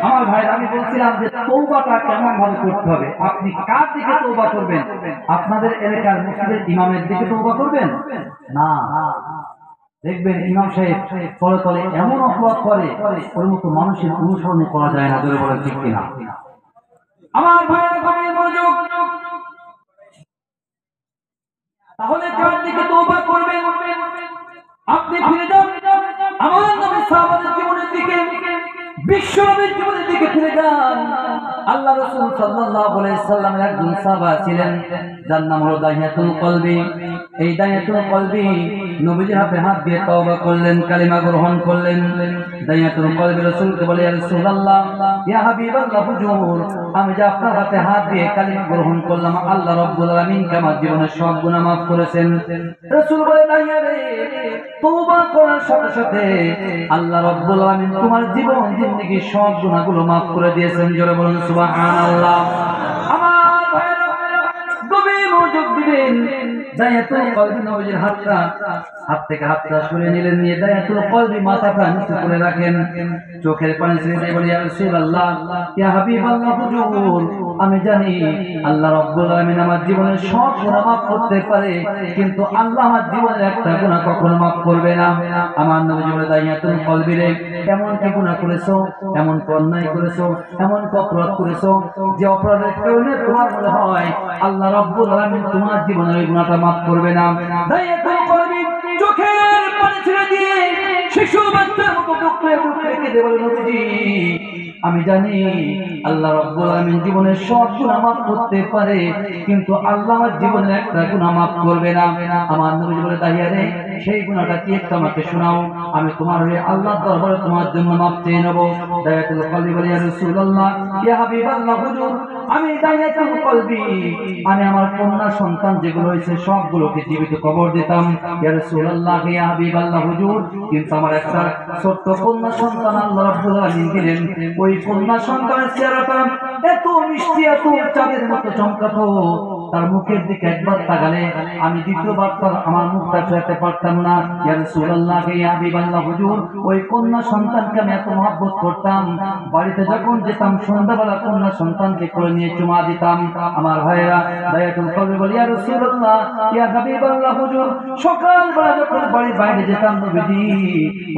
আমার ভাই, আমি বলছিলাম যে তওবাটা কেমন ভাবে করতে হবে। আপনি কার দিকে তওবা করবেন? আপনাদের এলাকার মসজিদের ইমামের দিকে তওবা করবেন না। দেখবেন ইমাম সাহেব তলে তলে এমন অপরাধ করে, ওর মতো মানুষের অনুসরণ করা যায় না। ধরে বলেন ঠিক কিনা? আমার ভাইয়ের গভীর মনোযোগ। তাহলে কার দিকে তওবা করবেন? আপনি ফিরে যান আমার নবী সাহাবাদের জীবনের দিকে, বিশ্ব নবীর জীবনের দিকে ফিরে যান। আল্লাহ রাসূল সাল্লাল্লাহু আলাইহি সাল্লামের একজন সাহাবা ছিলেন, যার নাম হলো দাহিয়াতুল কলবি। এই দাহিয়াতুল কলবি নবীজির হাতে হাত দিয়ে তওবা করলেন, কালিমা গ্রহণ করলেন। দাহিয়াতুল কলবি রাসূলকে বলে, ইয়া রাসূলুল্লাহ, ইয়া হাবিবাল্লাহ, হুজুর, আমি যে আপনার হাতে হাত দিয়ে কালিমা গ্রহণ করলাম, আল্লাহ রাব্বুল আলামিন আমার জীবনের সব গুনাহ মাফ করেছেন। রাসূল বলে, দাহিয়া রে, তওবা করার সাথে সাথে আল্লাহ রাব্বুল আলামিন তোমার জীবন জিন্দেগি সব গুনাহগুলো মাফ করে দিয়েছেন। জোরে বলুন সুবহানাল্লাহ। আমার ভাইরা গভীর মনোযোগ দিবেন। দাহিয়াতুল কলবি নবীজির হাত থেকে হাতটা সরিয়ে নিলেন, নিয়ে দাহিয়াতুল কলবি মাথাটা নিচু করে রাখেন, চোখের পানি ছেড়ে দিয়ে বলে, ইয়া রাসূলুল্লাহ, ইয়া হাবিবাল্লাহ, হুজুর, আমি জানি আল্লাহ রাব্বুল আলামিন আমার জীবনের সব গুনাহ মাফ করতে পারে, কিন্তু আল্লাহ আমার জীবনের একটা গুনাহ কখনো মাফ করবে না। আমার নবীজি বলে, দাহিয়াতুল কলবি রে, এমন কি গুনাহ করেছো, এমন কি অন্যায় করেছো, এমন কি অপরাধ করেছো যে অপরাধের কারণে তোমার মনে হয় আল্লাহ রাব্বুল আলামিন তোমার জীবনের ওই গুনাহটা মাফ করবে না? দাহিয়াতুল কলবি চোখের পানি ছেড়ে দিয়ে শিশু বাচ্চার মতো টুকরে টুকরে কেঁদে বলে, নবীজি, আমি জানি আল্লাহ রাব্বুল আলামিন জীবনের সব গুনাহ মাফ করতে পারে, কিন্তু আল্লাহ আমার জীবনের একটা গুনাহ মাফ করবে না। আমার নবী বলে, দাহিয়া রে, সেই গুনাহটা কি একটু আমাকে শোনাও, আমি তোমার হয়ে আল্লাহর দরবারে তোমার জন্য মাফ চেয়ে নেব। দাহিয়াতুল কলবি বলে, ইয়া রাসূলুল্লাহ, ইয়া হাবিবাল্লাহ, হুজুর, আমি দাহিয়াতুল কলবি, আমি আমার কন্যা সন্তান যেগুলো হয়েছে সবগুলোকে জীবিত কবর দিতাম। ইয়া রাসূলুল্লাহ, ইয়া হাবিবাল্লাহ, হুজুর, কিন্তু আমার একটা ছোট্ট কন্যা সন্তান আল্লাহ রাব্বুল আলামিন দিলেন। ওই কন্যা সন্তানের চেহারাটা এত মিষ্টি, এত চাঁদের মতো চমকাতো, তার মুখের দিকে একবার তাকালে আমি দ্বিতীয়বার আমার মুখটা ফেরাতে পারতাম না। ইয়া রাসূলুল্লাহ, ইয়া হাবিবাল্লাহ, হুজুর, ওই কন্যা সন্তানকে আমি এত মহব্বত করতাম, বাড়িতে যখন যেতাম সন্ধ্যাবেলা কন্যা সন্তানকে করে নিয়ে চুমা দিতাম। আমার ভাইরা, দাহিয়াতুল কলবি বলে, ইয়া রাসূলুল্লাহ, ইয়া হাবিবাল্লাহ, হুজুর, সকালবেলা যখন বাড়ির বাইরে যেতাম, নবীজি,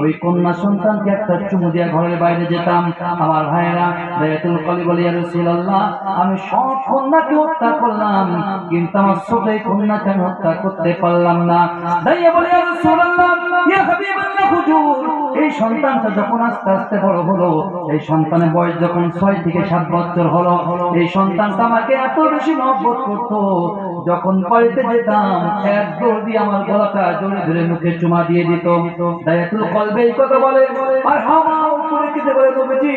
ওই কন্যা সন্তানকে একটা চুমু দিয়ে ঘরের বাইরে যেতাম। আমার ভাইরা, দাহিয়াতুল কলবি বলে, ইয়া রাসূলুল্লাহ, আমি সব কন্যাকে হত্যা করলাম, কিন্তু আমার ছোট কন্যাকে আমি হত্যা করতে পারলাম না। দাহিয়া বলে, ইয়া রাসূলুল্লাহ, ইয়া হাবিবাল্লাহ, হুজুর, এই সন্তানটা যখন আস্তে আস্তে বড় হলো, এই সন্তানের বয়স যখন 6 থেকে 7 বছর হলো, এই সন্তানটা আমাকে এত বেশি মহব্বত করতো, যখন বাড়িতে যেতাম এক দৌড় দিয়ে আমার গলাটা জড়িয়ে ধরে মুখে চুমা দিয়ে দিত। দাহিয়াতুল কলবি এই কথা বলে আর হাওয়া উপরে কেটে বলে, নবীজি,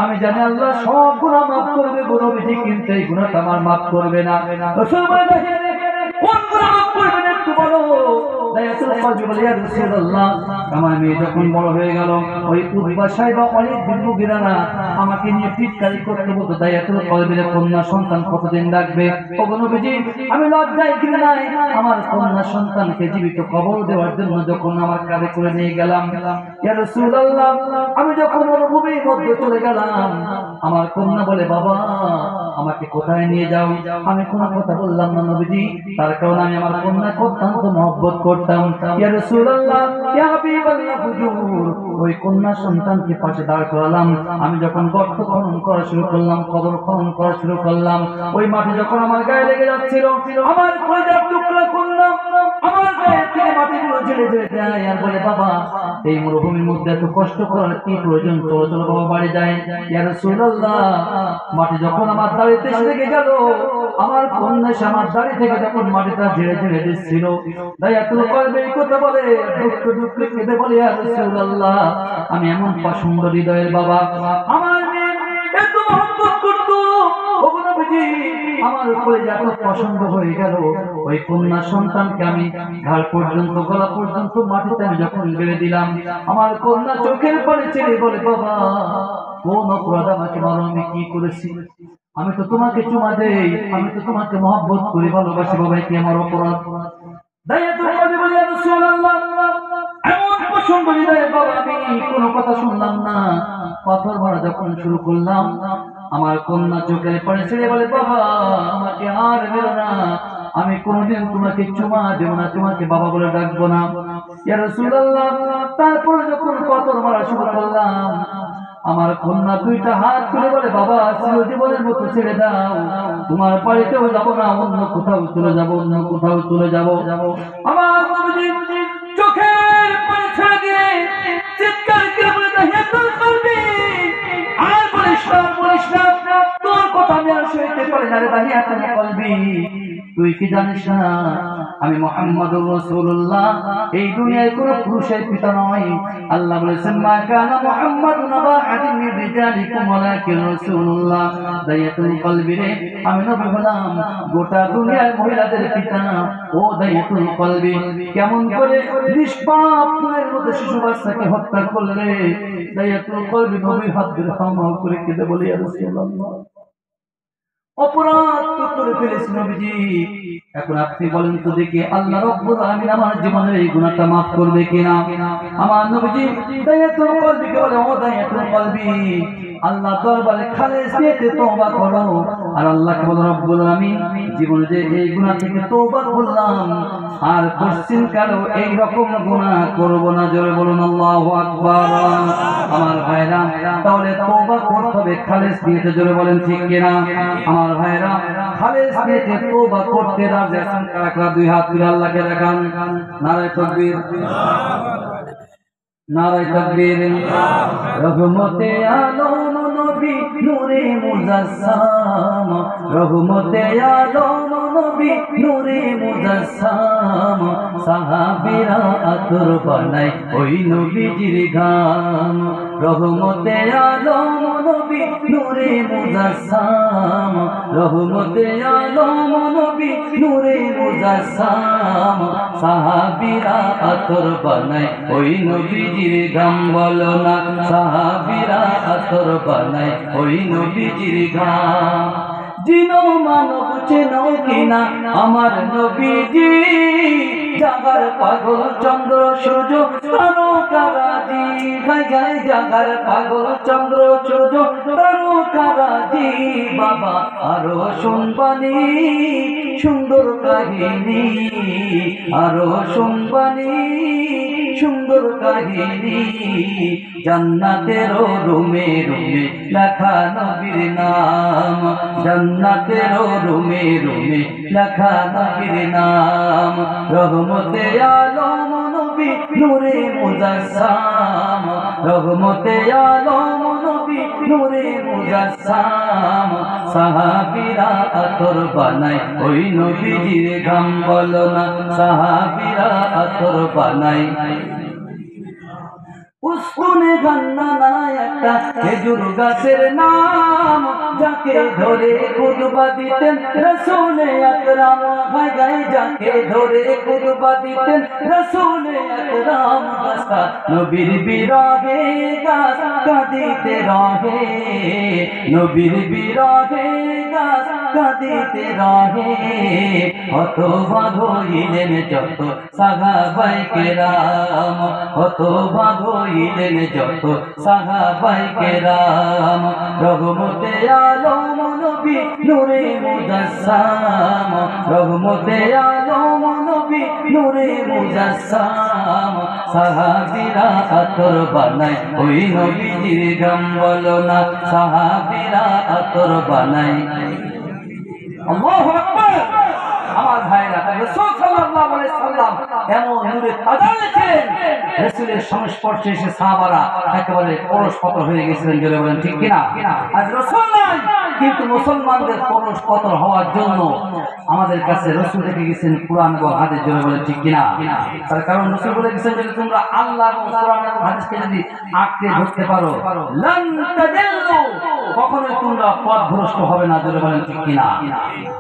আমি জানি আল্লাহ সব গুনাহ মাফ করবে গো নবীজি, কিন্তু এই গুনাহটা আমার মাফ করবে না। রাসূল বলে, কোন গুনাহ মাফ করবে না একটু বলো। দাহিয়াতুল কলবি বলে, ইয়া রাসূলুল্লাহ, আমার মেয়ে যখন বড় হয়ে গেল, ওই উতবা সাইবা অনেক দিন গিরানা আমাকে নিয়ে টিটকারি করতে বলতো, দাহিয়াতুল কলবির কন্যা সন্তান কতদিন রাখবে? ওগো নবীজি, আমি লজ্জায় ঘৃণায় আমার কন্যা সন্তানকে জীবিত কবর দেওয়ার জন্য যখন আমার কাঁধে করে নিয়ে গেলাম, ইয়া রাসূলুল্লাহ, আমি যখন মরুভূমির মধ্যে চলে গেলাম, আমার কন্যা বলে, বাবা, আমাকে কোথায় নিয়ে যাও? আমি কোনো কথা বললাম না নবীজি, তার কারণ আমি আমার কন্যাকে অত্যন্ত মহব্বত করতাম। ইয়া রাসূলুল্লাহ, ইয়া হাবিবাল্লাহ, হুজুর, ওই কন্যা সন্তানকে পাশে দাঁড় করালাম। আমি যখন গর্ত খনন করা শুরু করলাম, কবর খনন করা শুরু করলাম, ওই মাটি যখন আমার গায়ে লেগে যাচ্ছিল, আমার কলিজার টুকরা কন্যা আমার গায়ে থেকে মাটিগুলো ঝেড়ে ঝেড়ে যায় আর বলে, বাবা, এই মরুভূমির মধ্যে এত কষ্ট করার কি প্রয়োজন? চলো চলো বাবা, বাড়ি যাই। ইয়া রাসূলুল্লাহ, মাটি যখন আমার দাড়িতে লেগে গেল, আমার কন্যা আমার দাড়ি থেকে যখন মাটিটা ঝেড়ে ঝেড়ে দিচ্ছিল, দাহিয়াতুল কলবি এই কথা বলে দুঃখ দুঃখ কেঁদে বলে, ইয়া রাসূলুল্লাহ, আমি এমন পছন্দ হৃদয়ের বাবা, আমার মেয়ে এত মহব্বত করতো, ওগো নবীজি, আমার উপরে যত পছন্দ হয়ে গেল, ওই কন্যা সন্তানকে আমি ঘাড় পর্যন্ত গলা পর্যন্ত মাটিতে আমি যখন গেড়ে দিলাম, আমার কন্যা চোখের পানি ছেড়ে বলে, বাবা, কোন অপরাধ আমাকে মারো? আমি কি করেছি? আমি তো তোমাকে চুমা দেই, আমি তো তোমাকে মহব্বত করি, ভালোবাসি, বাবা, কি আমার অপরাধ? দাহিয়াতুল কলবি বলে, ইয়া রাসূলুল্লাহ, এমন প্রচন্ড হৃদয়ে বাবা আমি কোনো কথা শুনলাম না। পাথর মারা যখন শুরু করলাম, আমার কন্যা চোখের পানি ছেড়ে বলে, বাবা আমাকে আর মেরো না, আমি কোনোদিন তোমাকে চুমা দেব না, তোমাকে বাবা বলে ডাকবো না। ইয়া রাসূলুল্লাহ, তারপর যখন পাথর মারা শুরু করলাম, আমার কন্যা দুইটা হাত তুলে বলে, বাবা চিরজীবনের মতো ছেড়ে দাও, তোমার বাড়িতেও যাব না, অন্য কোথাও চলে যাব, অন্য কোথাও চলে যাব। আমার নবীজি চোখের পানি ছেড়ে দিয়ে চিৎকার করে বলে, দাহিয়াতুল কলবি, আর বলিস না, বলিস না, তোর কথা আমি আর সইতে পারি না রে দাহিয়াতুল কলবি। তুই কি জানিস না আমি মুহাম্মদুর রাসূলুল্লাহ, এই দুনিয়ায় কোনো পুরুষের পিতা নয়। আল্লাহ বলেছেন, মা কানা মুহাম্মাদুন আবা আহাদিন মিন রিজালিকুম ওয়ালাকিন রাসূলুল্লাহ। দাহিয়াতুল কলবি রে, আমি নবী হলাম গোটা দুনিয়ার মহিলাদের পিতা। ও দাহিয়াতুল কলবি, কেমন করে নিষ্পাপ ফুলের মধ্যে শিশু বাচ্চাকে হত্যা করলে? দাহিয়াতুল কলবি নবীর হাত ধরে ক্ষমা করে কেঁদে বলে, ইয়া রাসূলুল্লাহ, অপরাধ তো করে ফেলেছি নবীজি, এখন আপনি বলেন তো দেখি আল্লাহ রাব্বুল আলামিন আমার জীবনের এই গুনাহটা maaf করবে কিনা? আমার নবীজি দাহিয়াতুল কলবিকে বলে, ও দাহিয়াতুল কলবি, আল্লাহ দরবারে খালেস দিয়ে তওবা করো। আর আল্লাহকে বলো, রব্বুল আলামিন জীবনে যে এই গুনাহ থেকে তওবা করলাম, আর পশ্চিম কালো এই রকম গুনাহ করব না। জোরে বলুন আল্লাহু আকবার। আমার ভাইরা, তাহলে তওবা করতে হবে খালেস দিয়ে। জোরে বলেন ঠিক কিনা? আমার ভাইরা, খালেস দিয়ে তওবা করতে রাজি আছেন কারা কারা? দুই হাত তুলে আল্লাহকে দেখান। নারে তাকবীর, নারে তাকবীর। রহমতে আলম নবী নূরে মুজাসসাম, রহমতে আলম নবী নূরে মুজাসসাম, সাহাবীরা আতর বানায় ওই নবীজির ঘাম। রহমতে আলম নবী নূরে মুজাসসাম, রহমতে আলম নবী নূরে মুজাসসাম, সাহাবীরা আতর বানায় ওই নবীজির ঘাম। বলো না, সাহাবীরা আতর বানায় ওই নবীজির ঘাম। জিনো মানব চেনো কিনা আমার নবীজি, জাগার পাগল চন্দ্র সূর্য তারকারাজি, গায় গায় জাগার পাগল চন্দ্র সূর্য তারকারাজি। বাবা আরো শুনবানি সুন্দর কাহিনী, আরো শুনবানি সুন্দর কাহিনী। জান্নাতের রুমে রুমে লেখা নবীর নাম, জান্নাতের রুমে রুমে লেখা নবীর নাম। রহমতে আলম নবী নূরে মুজাসসাম, রহমতে আলম নবী নূরে মুজাসসাম, সাহাবীরা আতর বানায় ওই নবীজির ঘাম। বলো না, সাহাবীরা আতর বানায়। উস্কুনে গান্না একটা খেজুর গাছের নাম, যাকে ধরে খুতবা দিতেন রাসূলে আকরাম। ভাই গায়ে যাকে ধরে খুতবা দিতেন রাসূলে আকরাম। গাছটা নবীর বিরহে গাছ কাঁদিতে রহে, নবীর বিরহে গাছ কাঁদিতে রহে। হতবাক হইলেন যত সাহাবায়ে কেরাম, হতবাক হইলেন যত সাহাবায়ে কেরাম। রহমতে আলম নবী নূরে মুজাসসাম, রহমতে আলম নবী নূরে মুজাসসাম, সাহাবীরা আতর বানায় ওই নবীজির ঘাম। বলো না, সাহাবীরা আতর বানায়। আল্লাহু আকবার। আমার ভাইরা, রাসূল সাল্লাল্লাহু আলাইহি সাল্লাম এমন নূরে তাজাল্লি ছিলেন, রাসূলের সংস্পর্শে এসে সাহাবারা একেবারে পরশপতর হয়ে গেছিলেন। জোরে বলেন ঠিক কিনা? আজ রাসূল নাই, কিন্তু মুসলমানদের পরশপতর হওয়ার জন্য আমাদের কাছে রাসূল রেখে গেছেন কুরআন এবং হাদিস। জোরে বলেন ঠিক কিনা? তার কারণ রাসূল বলে গেছেন যে তোমরা আল্লাহ এবং কুরআন এবং হাদিসকে যদি আঁকড়ে ধরতে পারো, লান তাদিল্লু, কখনোই তোমরা পথভ্রষ্ট হবে না। জোরে বলেন ঠিক কিনা?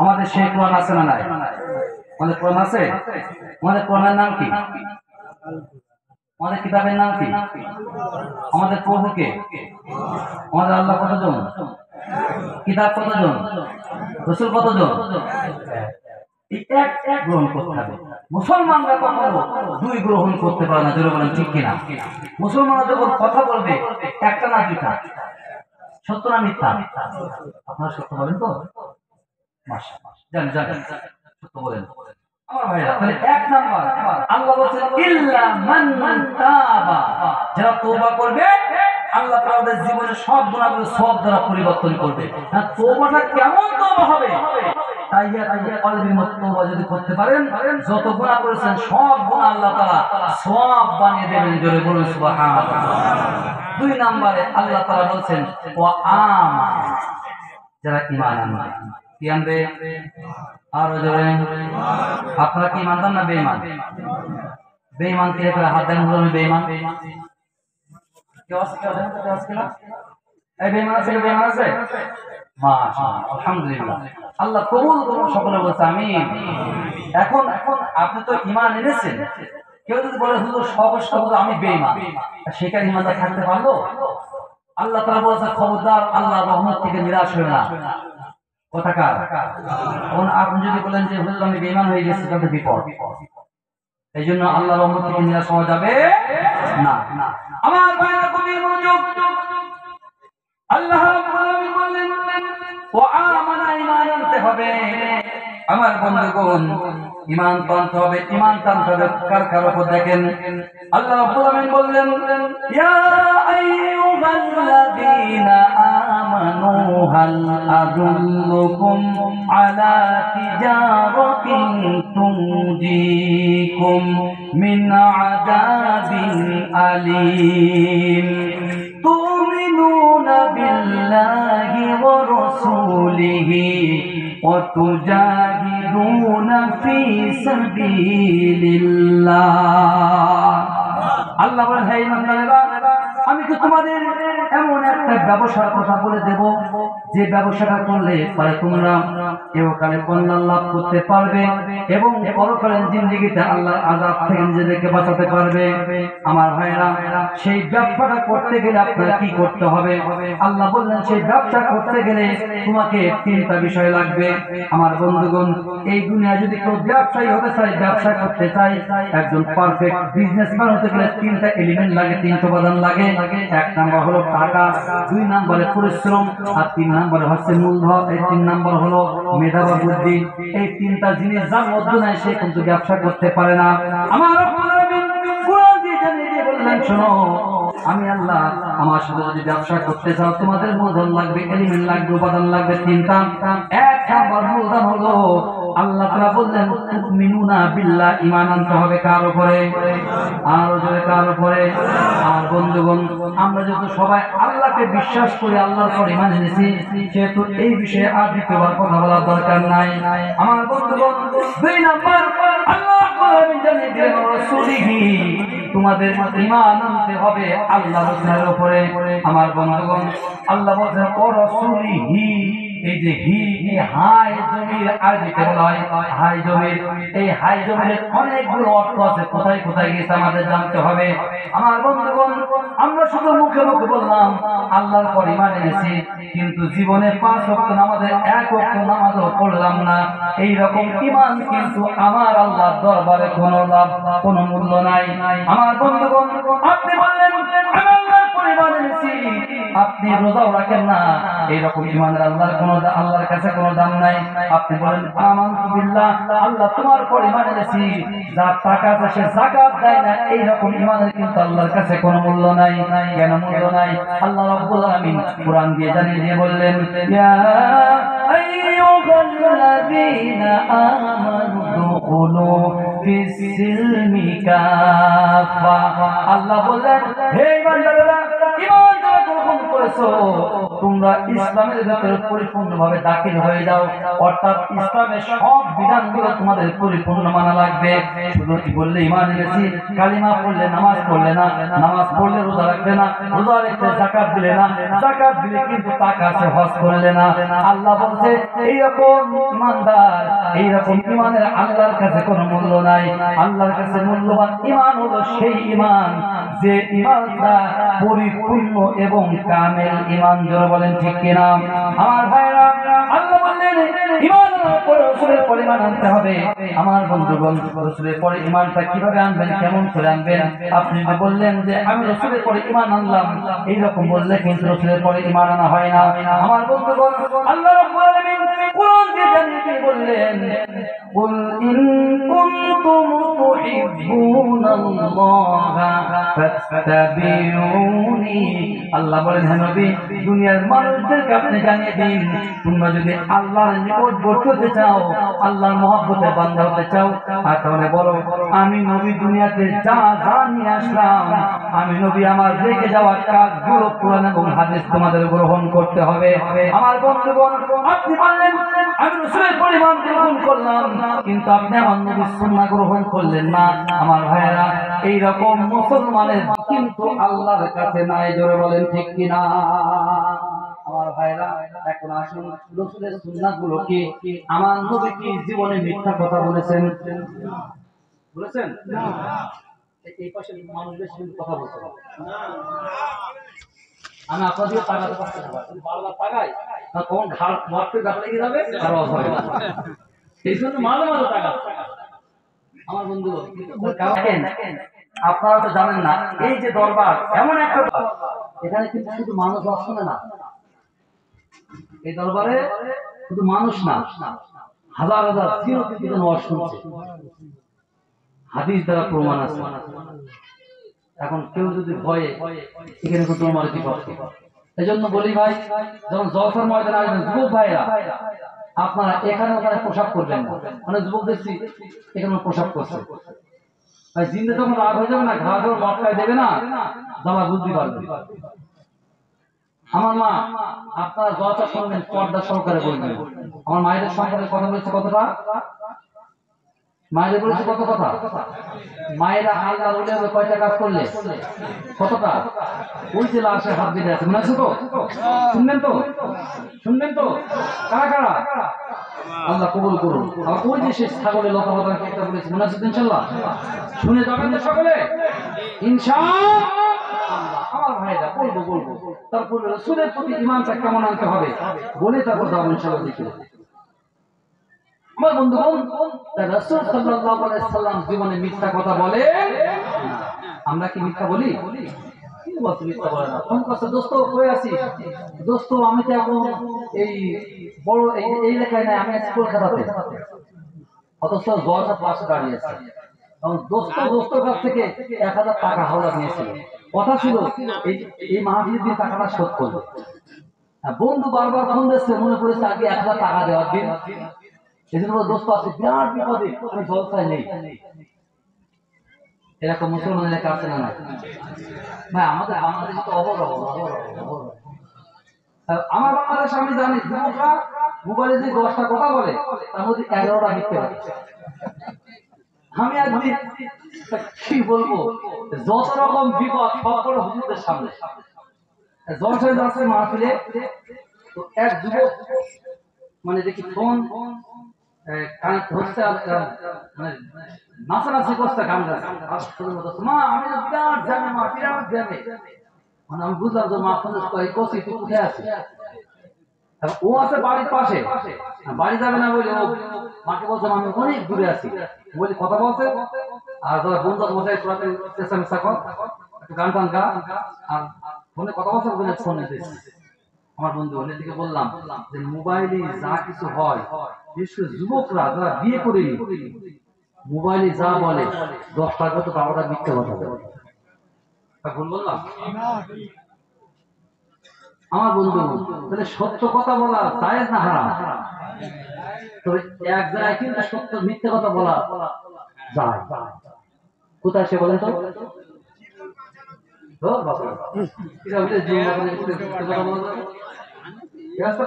আমাদের সেই কোরআন আছে না নাই? আমাদের কোরআন আছে। আমাদের কোরআনের নাম কি? আমাদের কিতাবের নাম কি? আমাদের প্রভুকে, আমাদের আল্লাহ কতজন? কিতাব কতজন? রাসূল কতজন? এক এক গ্রহণ করতে হবে। মুসলমানরা কখনো দুই গ্রহণ করতে পারে না, জোরে বলেন ঠিক কিনা? মুসলমানরা যখন কথা বলবে একটা না দুইটা, সত্য না মিথ্যা? আপনারা সত্য বলেন তো? জানেন জানেন, সত্য বলেন আমার ভাইরা। তাহলে এক নাম্বার আল্লাহ বলেছেন ইল্লা মান তাবা, যারা তওবা করবে আল্লাহ তাদের জীবনের সব গুনাহগুলো সব দ্বারা পরিবর্তন করবে। না তওবাটা কেমন তওবা হবে? কলবের মতো তওবা যদি করতে পারেন, যত গুনাহ করেছেন সব গুনাহ আল্লাহ তাআলা সওয়াব বানিয়ে দেবেন, জোরে বলুন সুবহানাল্লাহ। দুই নম্বরে আল্লাহ তাআলা বলেন ওয়া আমান, যারা ঈমান আনবে। কি আনবে? আর জোরে আপনারা কি ঈমানদার না বেঈমান? বেঈমান কে করে হাত দেন, বলুন বেঈমান। কেউ আছে? কেউ আছে না? এই বেঈমান আছে? বেঈমান আছে? মাশাআল্লাহ, আলহামদুলিল্লাহ, আল্লাহ কবুল করুন। সকলে বলছে আমিন। এখন আপনি তো ঈমান এনেছেন, কেউ যদি বলে হুজুর সহজ আমি বেঈমান, সেখানে ঈমানদার থাকতে পারলো? আল্লাহ তাআলা বলেছে খবরদার আল্লাহর রহমত থেকে নিরাশ হবেন না। কথাকার এখন আপনি যদি বলেন যে হুজুর আমি বেঈমান হয়ে গেছি, তাহলে বিপদ। এই জন্য আল্লাহর রহমত থেকে নিরাশ হওয়া যাবে না। আমার ভাইরা কবি মনোযোগ, আল্লাহ রাব্বুল আলামিন বলেন ওয়া আমানা, ঈমান আনতে হবে। আমার বন্ধুগণ ঈমান আনতে হবে, ঈমান আনতে হবে কার উপর? দেখেন আল্লাহ রাব্বুল আলামিন বললেন ইয়া আইয়ুহাল্লাযীনা আমানু হাল আদুল্লুকুম আলা তিজারাতিন তুনজিকুম মিন আযাবিন আলীম তুমিনুনা বিল্লাহি ওয়া রাসূলিহি ওয়া তুজাহিদুনা ফি সাবিলিল্লাহ। আল্লাহ বলেন হে ঈমানদারেরা, আমি কি তোমাদের এমন একটা ব্যবসার কথা বলে দেব যে ব্যবসাটা করলে পরে তোমরা এহকালে কল্যাণ লাভ করতে পারবে এবং পরকালীন জিন্দেগিতে আল্লাহর আযাব থেকে নিজেদেরকে বাঁচাতে পারবে। আমার ভাইরা, সেই ব্যবসাটা করতে গেলে আপনারা কি করতে হবে? আল্লাহ বললেন সেই ব্যবসা করতে গেলে তোমাকে তিনটা বিষয় লাগবে। আমার বন্ধুগণ, এই দুনিয়া যদি কেউ ব্যবসায়ী হতে চায়, ব্যবসা করতে চায়, একজন পারফেক্ট বিজনেসম্যান হতে গেলে তিনটা এলিমেন্ট লাগে, তিনটা উপাদান লাগে। এক নাম্বার হলো টাকা, দুই নম্বরে পরিশ্রম, আর তিন নম্বরে হচ্ছে মূলধন। এই তিন নম্বর হলো মেধা বা বুদ্ধি। এই তিনটা জিনিস যার মধ্যে নাই সে কিন্তু ব্যবসা করতে পারে না। আমার কোরআন দিয়ে জানিয়ে বললেন শোনো, আমি আল্লাহ আমার সাথে যদি ব্যবসা করতে চাও তোমাদের মূলধন লাগবে, এলিমেন্ট লাগবে, উপাদান লাগবে তিনটা। এক নাম্বার মূলধন হলো আল্লাহ তাআলা বললেন তুমিনুনা বিল্লাহ, ঈমান আনতে হবে কার উপরে? আর জোরে কার উপরে? আর বন্ধুগণ, আমরা যেহেতু সবাই আল্লাহকে বিশ্বাস করি, আল্লাহর উপর ঈমান এনেছি, সেহেতু এই বিষয়ে আর দ্বিতীয়বার কথা বলার দরকার নাই। আমার বন্ধুগণ, দুই নাম্বার আল্লাহ জানিয়ে দিলেন রাসূলিহি, তোমাদের ঈমান আনতে হবে আল্লাহর রাসূলের উপরে। আমার বন্ধুগণ, আল্লাহ বলেন ও রাসূলিহি, এই যে হি হাই জমির আরবিতে বলা হয় হাই জমির। এই হাই জমির অনেকগুলো অর্থ আছে, কোথায় কোথায় গেছে আমাদের জানতে হবে। আমার বন্ধুগণ, আমরা শুধু মুখে মুখে বললাম আল্লাহর পর ঈমান এনেছি, কিন্তু জীবনে 5 ওয়াক্ত নামাজের 1 ওয়াক্ত নামাজও পড়লাম না। এই রকম ঈমান কিন্তু আমার আল্লাহর দরবারে কোনো লাভ, কোনো মূল্য নাই। আমার বন্ধুগণ, আপনি বললেন আমি আল্লাহর পর ঈমান এনেছি, আপনি রোজাও রাখেন না, এইরকম ঈমানের আল্লাহর কাছে কোনো দাম নাই। আপনি বলেন আমানতু বিল্লাহ, আল্লাহ তোমার পর ঈমান এনেছি, যার টাকা আছে সে যাকাত দেয় না, এইরকম ঈমানের কিন্তু আল্লাহর কাছে কোনো মূল্য নাই। কেন মূল্য নাই? আল্লাহ রাব্বুল আলামিন কুরআন দিয়ে জানিয়ে দিয়ে বললেন ইয়া আইয়ুহাল্লাযীনা আমানু দুখুলু ফিস-সিলমি কাফা। আল্লাহ বললেন হে ঈমানদারেরা, ঈমান যারা গ্রহণ করেছো তোমরা ইসলামের ভিতরে পরিপূর্ণভাবে দাখিল হয়ে যাও, অর্থাৎ ইসলামের সব বিধানগুলো তোমাদের পরিপূর্ণ মানা লাগবে। শুধু কি বললে ঈমান এনেছি, কালিমা পড়লে নামাজ পড়লে না, নামাজ পড়লে রোজা রাখলে না, রোজা রেখে যাকাত দিলে না, যাকাত দিলে কিন্তু টাকা আছে হজ করলে না। আল্লাহ বলছে এইরকম ঈমানদার, এইরকম ঈমানের আল্লাহর কাছে কোনো মূল্য নাই। আল্লাহর কাছে মূল্যবান ঈমান হলো সেই ঈমান যে ঈমানটা পরিপূর্ণ এবং কামেল ঈমান। জোরে বলেন ঠিক কিনা? আমার ভাইরা, আল্লাহ বললেন ঈমান পরে রাসূলের পরে ঈমান আনতে হবে। আমার বন্ধুগণ, রাসূলের পরে ঈমানটা কিভাবে আনবেন, কেমন করে আনবেন? আপনি যদি বললেন যে আমি রাসূলের পরে ঈমান আনলাম, এই রকম বললে কিন্তু রাসূলের পরে ঈমান আনা হয় না। আমার বন্ধুগণ, আল্লাহ রাব্বুল আলামিন কোরআনকে জানিয়ে বললেন, কুল ইন কুনতুম তুহিব্বুনাল্লাহা ফাত্তাবিউনি। আল্লাহ বলেন, হে নবী, দুনিয়ার মানুষদেরকে আপনি জানিয়ে দিন, তোমরা যদি আল্লাহর নিকটবর্তী হতে চাও, আল্লাহর মহব্বতের বান্দা হতে চাও, আর তাহলে বলো আমি নবী দুনিয়াতে যা যা নিয়ে আসলাম, আমি নবী আমার রেখে যাওয়া কাজগুলো কোরআন এবং হাদিস তোমাদের গ্রহণ করতে হবে। আমার বন্ধুগণ, আপনি বললেন আমি রাসূলের পরিমাণ গ্রহণ করলাম, কিন্তু আপনি আমার নবীর সুন্নাহ গ্রহণ করলেন না। আমার ভাইয়েরা, এই রকম মুসলমানের কিন্তু আল্লাহর কাছে নাই। জোরে বলেন ঠিক কিনা? আমার ভাইরা, এখন আসুন রাসূলের সুন্নাহগুলো কি আমার নবী কি জীবনে মিথ্যা কথা বলেছেন? বলেছেন না। এই পাশে মানুষ বেশি কথা বলতে না। আমি আপনাদের তাকাতে পারছি না, বারবার তাকাই না, তখন ঘাড় মারতে ঘাড় লেগে যাবে, আর হবে না। এই জন্য মাঝে মাঝে তাকাই। আমার বন্ধু, আপনারা তো জানেন না, এই যে দরবার এমন একটা, এখানে কিন্তু শুধু মানুষ আসলে না, এই দরবারে শুধু মানুষ না, হাজার হাজার জিন কিন্তু ওয়াজ শুনছে, হাদিস দ্বারা প্রমাণ আছে। এখন কেউ যদি ভয়ে এখানে কোনো মারতে পারছে, এই জন্য বলি ভাই, যখন জলসার ময়দানে আসবেন যুবক ভাইরা, আপনারা এখানে ওখানে পোশাক করবেন না। মানে যুবক দেখছি এখানে পোশাক করছে, ভাই জিন্দে যখন রাগ হয়ে যাবে না, ঘা ঘর মটকায় দেবে না, যারা বুদ্ধি পারবে। আমার মা, আপনারা জলসা শুনবেন পর্দা সহকারে বলবেন। আমার মায়েদের সম্পর্কে কথা বলেছে কতটা, মায়েরা বলেছে কত কথা, মায়েরা আল্লাহ বলে কয়টা কাজ করলে কতটা, ওই যে লাশে হাত দিয়ে আছে, মনে আছে তো? শুনবেন তো, শুনবেন তো, কারা কারা? আল্লাহ কবুল করুন। আর ওই যে সে ছাগলের লতাপাতা একটা বলেছে, মনে আছে? ইনশাআল্লাহ শুনে যাবেন তো সকলে, ইনশাআল্লাহ। আমার ভাইরা, বলবো বলবো, তারপর রাসূলের প্রতি ঈমানটা কেমন আনতে হবে বলে তারপর যাবো ইনশাআল্লাহ দেখি। আমার বন্ধুগণ, রাসূল সাল্লাল্লাহু আলাইহি সাল্লাম জীবনে মিথ্যা কথা বলে? আমরা কি মিথ্যা বলি? কি বলতে মিথ্যা বলে না? ফোন করছে, দোস্ত কই আছিস? দোস্ত আমি তো এখন এই বড় এই এলাকায় নাই, আমি আছি কলকাতাতে। অথচ জলসা পাশে দাঁড়িয়ে আছে। এবং দোস্তর কাছ থেকে 1000 টাকা হাওলা নিয়েছিল, কথা ছিল এই মাহফিল দিয়ে টাকাটা শোধ করবে। বন্ধু বারবার ফোন দিচ্ছে, মনে করেছে আগে 1000 টাকা দেওয়ার দিন। এজন্য দোস্ত আছে বিরাট বিপদে, আমি জলসায় নেই। এরকম মুসলমানের কাছে না নাই ভাই, আমাদের বাংলাদেশে তো অবরোহ। আমার বাংলাদেশে আমি জানি যুবকরা মোবাইলে যে 10টা কথা বলে, তার মধ্যে 11টা মিথ্যে বলে। আমি একদিন কি বলবো, যত রকম বিপদ সব করে হুজুরদের সামনে জলসায় যাচ্ছে মাহফিলে, তো এক যুবক মানে দেখি ফোন নাচানাচি করছে, গান গাছে, মা আমি বিরাট জানে, মা বিরাট জানে। মানে আমি বুঝলাম যে মা ফোন করছি, তুই কোথায় আছিস? ও আছে বাড়ির পাশে, বাড়ি যাবে না বলে ও মাকে বলছে আমি অনেক দূরে আছি বলে কথা বলছে। আর যারা বন্ধু বসে চেষ্টা কর, একটু গান টান গা, আর ফোনে কথা বলছে ওখানে ফোনে দিয়েছি। আমার বন্ধু অনেক দিকে বললাম যে মোবাইলে যা কিছু হয়, বিশেষ করে যুবকরা যারা বিয়ে করেনি, মোবাইলে যা বলে 10টার কত 12টা মিথ্যে কথা বলে। ভুল বললাম? আমার বন্ধু, তাহলে সত্য কথা বলা জায়েজ না হারাম? তবে এক জায়গায় কিন্তু সত্য মিথ্যে কথা বলা যায়। কোথায় সে বলেন তো?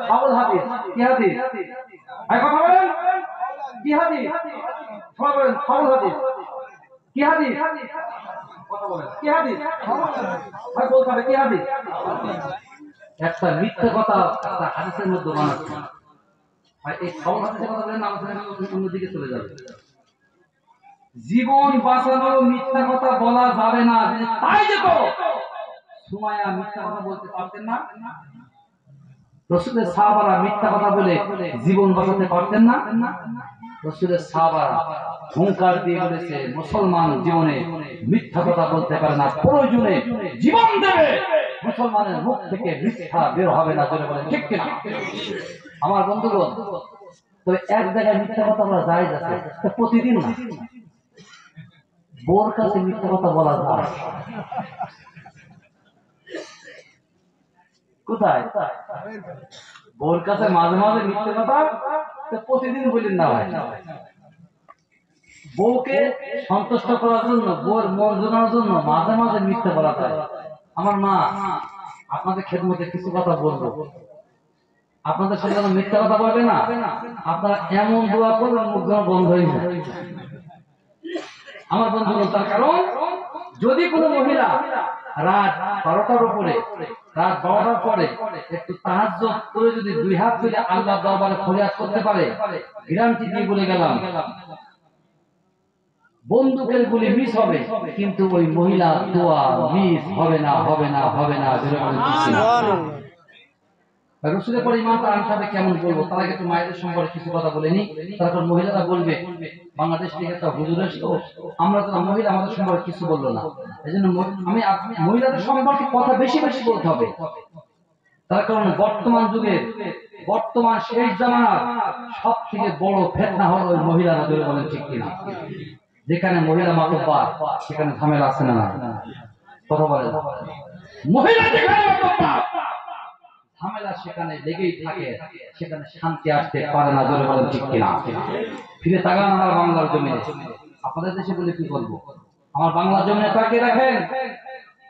ফাউল হাদিস। কি হাদিস? কথা বলেন, কি হাদিস? সবাই বলেন ফাউল হাদিস। কি হাদিস? কথা বলেন, কি হাদিস? ভাই বলতে হবে কি হাদিস? একটা মিথ্যে কথা একটা হাদিসের মধ্যে বানাচ্ছে। ভাই এই ফাউল হাদিসের কথা বলেন, আমাদের অন্যদিকে চলে যাবে। জীবন বাঁচানোর মিথ্যা কথা বলা যাবে না, তাই দেখো সুমাইয়া মিথ্যা কথা বলতে পারতেন না, রাসূলের সাহাবারা মিথ্যা কথা বলে জীবন বাঁচাতে পারতেন না। রাসূলের সাহাবারা হুঙ্কার দিয়ে বলেছে মুসলমান জীবনে মিথ্যা কথা বলতে পারে না, প্রয়োজনে জীবন দেবে, মুসলমানের মুখ থেকে মিথ্যা বের হবে না, জোরে বলেন ঠিক কিনা। আমার বন্ধুগণ, তবে এক জায়গায় মিথ্যা কথা বলা জায়েজ আছে, প্রতিদিন না। বোর কাছে মিথ্যা কথা বলা যায় কোথায়? বোর কাছে মাঝে মাঝে মিথ্যে কথা, প্রতিদিন বলেন না ভাই। বউকে সন্তুষ্ট করার জন্য, বউর মন জোগানোর জন্য মাঝে মাঝে মিথ্যে বলা যায়। আমার মা আপনাদের খেদমতে কিছু কথা বলবো, আপনাদের সাথে যেন মিথ্যা কথা বলবে না, আপনারা এমন দোয়া করবেন মুখ যেন বন্ধ হয়ে যায়। আমার বন্ধুগণ, তার কারণ যদি কোনো মহিলা রাত 12টার উপরে, রাত 12টার পরে একটু তাহাজ্জুদ করে যদি দুই হাত তুলে আল্লাহর দরবারে ফরিয়াদ করতে পারে, গ্যারান্টি দিয়ে বলে গেলাম বন্দুকের গুলি মিস হবে, কিন্তু ওই মহিলা দোয়া মিস হবে না, হবে না, হবে না। রসুলের পরে ইমান তার আনসারে কেমন বলবো, তার আগে একটু মায়েদের সম্পর্কে কিছু কথা বলে নি, তারপর মহিলারা বলবে বাংলাদেশ থেকে একটা হুজুর আসতো, আমরা তো মহিলা আমাদের সম্পর্কে কিছু বললো না, এই জন্য আমি মহিলাদের সম্পর্কে কথা বেশি বেশি বলতে হবে। তার কারণ বর্তমান যুগের, বর্তমান শেষ জামানার সব থেকে বড় ফিতনা হলো ওই মহিলারা, ধরে বলেন ঠিক কিনা। যেখানে মহিলা মাতব্বার সেখানে ঝামেলা আছে না? কথা বলেন। মহিলা যেখানে মাতব্বার ঝামেলা সেখানে লেগেই থাকে, সেখানে শান্তি আসতে পারে না, জোরে বলেন ঠিক কিনা। ফিরে তাকান আমার বাংলার জমিনে, আপনাদের দেশে বলে কি বলবো, আমার বাংলার জমিনে তাকিয়ে রাখেন,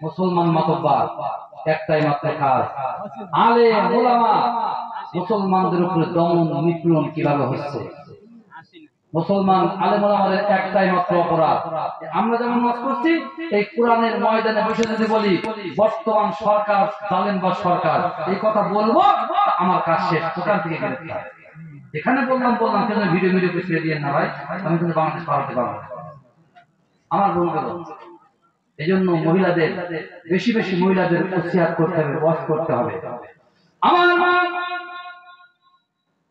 মুসলমান মাতব্বার একটাই মাত্র কাজ, আলেম ওলামা মুসলমানদের উপরে দমন নিপীড়ন কিভাবে হচ্ছে। মুসলমান আলেম ওলামাদের একটাই মাত্র অপরাধ, আমরা যেমন নামাজ পড়ছি এই কোরআনের ময়দানে বসে যদি বলি বর্তমান সরকার জালেম বা সরকার, এই কথা বলবো আমার কাজ শেষ, দোকান থেকে গ্রেফতার। এখানে বললাম কেন ভিডিও পিছিয়ে দিয়ে না ভাই, আমি কিন্তু বাংলাদেশ পাঠাতে পারবো আমার বন্ধুরা। এই জন্য মহিলাদের বেশি বেশি মহিলাদের উৎসাহ করতে হবে, ওয়াজ করতে হবে। আমার মা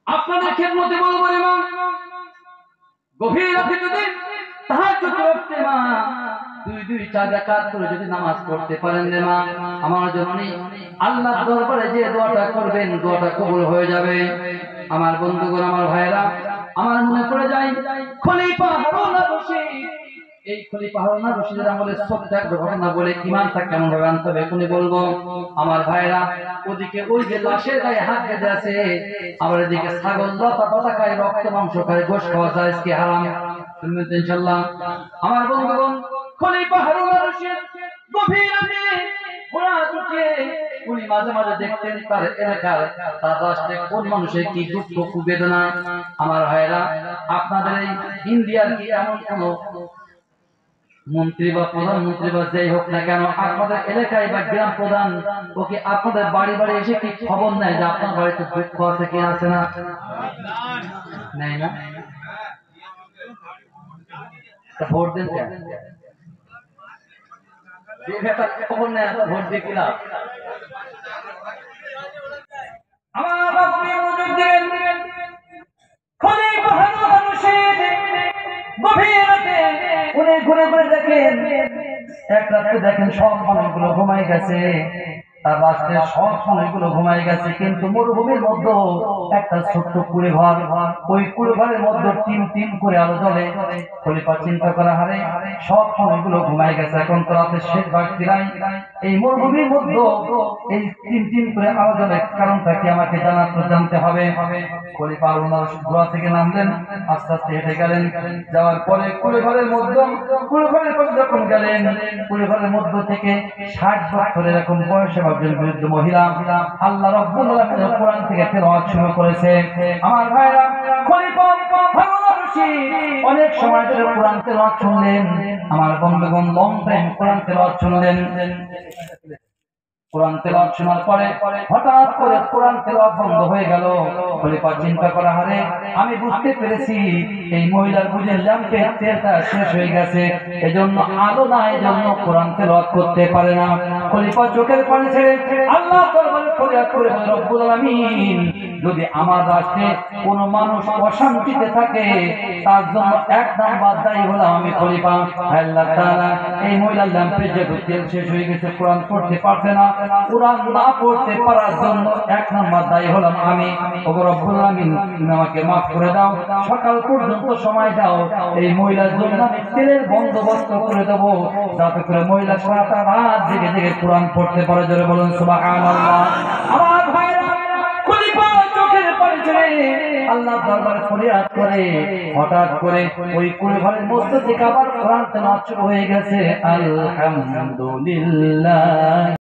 আপনাদের খেদমতে বলবো রে মা, গভীর রাতে যদি তাহাজ্জুদ করতে মা 2-4 রাকাত করে যদি নামাজ পড়তে পারেন রে মা, আমার জননী আল্লাহর দরবারে যে দোয়াটা করবেন দোয়াটা কবুল হয়ে যাবে। আমার বন্ধুগণ, আমার ভাইরা, আমার মনে পড়ে যায় খলিফা হারুন আর-রশিদ। এই খলিফা হারুন আর-রশিদের আমলে ছোট্ট একটা ঘটনা বলে ইমানটা কেমন ভাবে আনতে হবে এখনই বলবো। আমার ভাইরা, ওদিকে ওই যে লাশের গায়ে হাত বেঁধে আছে, আবার এদিকে ছাগল লতা পাতা খায়, রক্ত মাংস খায়, গোশত খাওয়া যায় কি হারাম, শুনবেন তো ইনশাআল্লাহ। আমার বন্ধুগণ, খলিফা হারুন আর-রশিদ গভীর রাতে ঘোড়া চড়ে উনি মাঝে মাঝে দেখতেন তার এলাকার, তার রাষ্ট্রে কোন মানুষের কি দুঃখ কি বেদনা। আমার ভাইরা, আপনাদের এই ইন্ডিয়ার কি এমন কোন মন্ত্রী বা প্রধানমন্ত্রী বা যাই হোক না কেন, আপনাদের এলাকায় বা গ্রাম প্রধান ওকে আপনাদের বাড়ি বাড়ি এসে কি খবর নেয় যে আপনার বাড়িতে দুঃখ আছে কি আছে না? নেই না? ভোট দেন খবর নেয়, ভোট দিয়ে কিনা আমার আপনি মনোযোগ দেন। খলিফা হারুন আর-রশিদ গভীর রাতে উনি ঘুরে ঘুরে দেখেন, এক রাতে দেখেন সব মানুষগুলো ঘুমাই গেছে, তার রাষ্ট্রের সব মানুষগুলো ঘুমাই গেছে, কিন্তু মরুভূমির মধ্যে একটা ছোট্ট কুড়ে ঘর, ওই কুড়ে ঘরের মধ্যে টিম টিম করে আলো জ্বলে। খলিফা চিন্তা করা হারে সব মানুষগুলো ঘুমাই গেছে, এখন তো রাতে শেষ বাকি এই মরুভূমির মধ্যে এই টিম টিম করে আলো জ্বলে, কারণটা কি আমাকে জানতে হবে। খলিফা হারুন আর-রশিদ ঘোড়া থেকে নামলেন, আস্তে আস্তে হেঁটে গেলেন, যাওয়ার পরে কুড়ে ঘরের মধ্যে, কুড়ে ঘরের পাশে যখন গেলেন, কুড়ে ঘরের মধ্য থেকে 60 বছরের এরকম বয়সে একজন বৃদ্ধ মহিলা আল্লাহ রাব্বুল আলামিনের কোরআন থেকে তেলাওয়াত শুরু করেছে। আমার ভাইরা, খলিফা হারুন আর-রশিদ অনেক সময় ধরে কোরআন তেলাওয়াত শুনলেন। আমার বন্ধুগণ, লং টাইম কোরআন তেলাওয়াত শুনলেন। কোরআন তেলাওয়াত শোনার পরে হঠাৎ করে কোরআন তেলাওয়াত বন্ধ হয়ে গেল। খলিফা চিন্তা করা, হারে আমি বুঝতে পেরেছি এই মহিলার বুঝে ল্যাম্পের তেলটা শেষ হয়ে গেছে, এজন্য আলো না, এজন্য কোরআন তেলাওয়াত করতে পারে না। খলিফা চোখের পানি ছেড়ে আল্লাহর দরবারে ফরিয়াদ করে বলে, রব্বুল আলামিন, যদি আমার রাষ্ট্রে কোন মানুষ অশান্তিতে থাকে তার জন্য এক নাম্বার দায়ী হলাম আমি খলিফা। আল্লাহ তাআলা এই মহিলার ল্যাম্পের যে তেল শেষ হয়ে গেছে, কোরআন পড়তে পারছে না, কোরআন না পড়তে পারার জন্য এক নাম্বার দায়ী হলাম আমি। ওগো রব্বুল আলামিন, তুমি আমাকে মাফ করে দাও, সকাল পর্যন্ত সময় দাও, এই মহিলার জন্য আমি তেলের বন্দোবস্ত করে দেবো, যাতে করে মহিলা সারাটা রাত জেগে জেগে কোরআন পড়তে পারে। জোরে বলুন সুবহানাল্লাহ। আমার ভাইরা, খলিফা চোখের পানি ছেড়ে আল্লাহর দরবারে ফরিয়াদ করে হঠাৎ করে ওই কুড়ে ঘরের মধ্যে থেকে আবার কোরআন তেলাওয়াত শুরু হয়ে গেছে। আলহামদুলিল্লাহ।